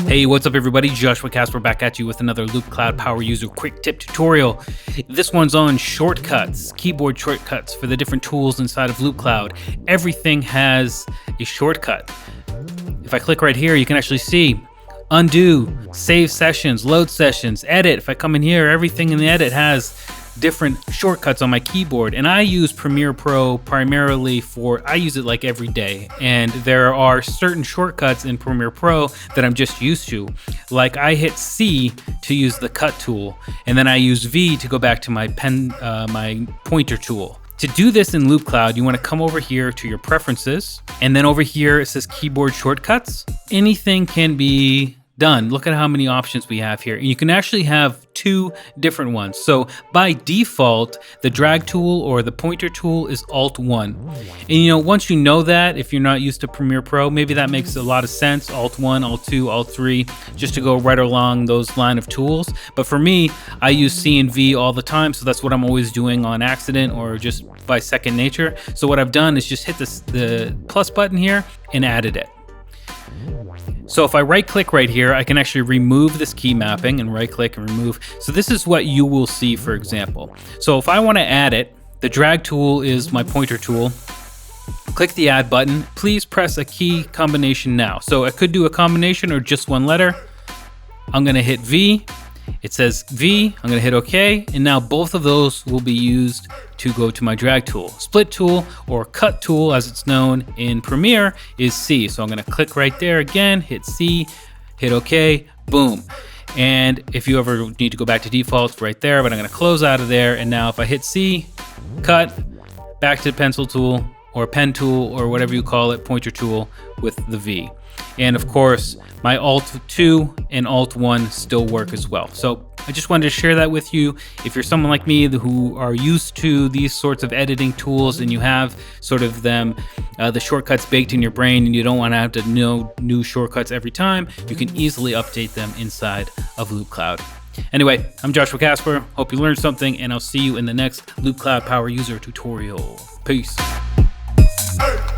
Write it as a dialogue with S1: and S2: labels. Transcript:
S1: Hey, what's up everybody? Joshua Casper back at you with another Loopcloud Power User quick tip tutorial. This one's on shortcuts, keyboard shortcuts for the different tools inside of Loopcloud. Everything has a shortcut. If I click right here, you can actually see undo, save sessions, load sessions, edit. If I come in here, everything in the edit has different shortcuts on my keyboard, and I use Premiere Pro primarily I use it like every day, and there are certain shortcuts in Premiere Pro that I'm just used to. Like I hit C to use the cut tool, and then I use V to go back to my my pointer tool. To do this in Loopcloud, you want to come over here to your preferences, and then over here it says keyboard shortcuts. Anything can be done. Look at how many options we have here. And you can actually have two different ones. So by default, the drag tool or the pointer tool is Alt-1. And once you know that, if you're not used to Premiere Pro, maybe that makes a lot of sense. Alt-1, Alt-2, Alt-3, just to go right along those line of tools. But for me, I use C and V all the time. So that's what I'm always doing on accident or just by second nature. So what I've done is just hit the plus button here and added it. So if I right click right here, I can actually remove this key mapping and right click and remove. So this is what you will see, for example. So if I want to add it, the drag tool is my pointer tool. Click the add button. Please press a key combination now. So I could do a combination or just one letter. I'm going to hit V. It says V. I'm going to hit OK. And now both of those will be used to go to my drag tool. Split tool or cut tool, as it's known in Premiere, is C. So I'm going to click right there again, hit C, hit OK, boom. And if you ever need to go back to default, it's right there, but I'm going to close out of there. And now if I hit C, cut, back to the pencil tool or pen tool or whatever you call it, pointer tool with the V. And of course, my Alt-2 and Alt-1 still work as well. So I just wanted to share that with you. If you're someone like me who are used to these sorts of editing tools and you have sort of the shortcuts baked in your brain and you don't want to have to know new shortcuts every time, you can easily update them inside of Loopcloud. Anyway, I'm Joshua Casper. Hope you learned something, and I'll see you in the next Loopcloud Power User tutorial. Peace. Hey.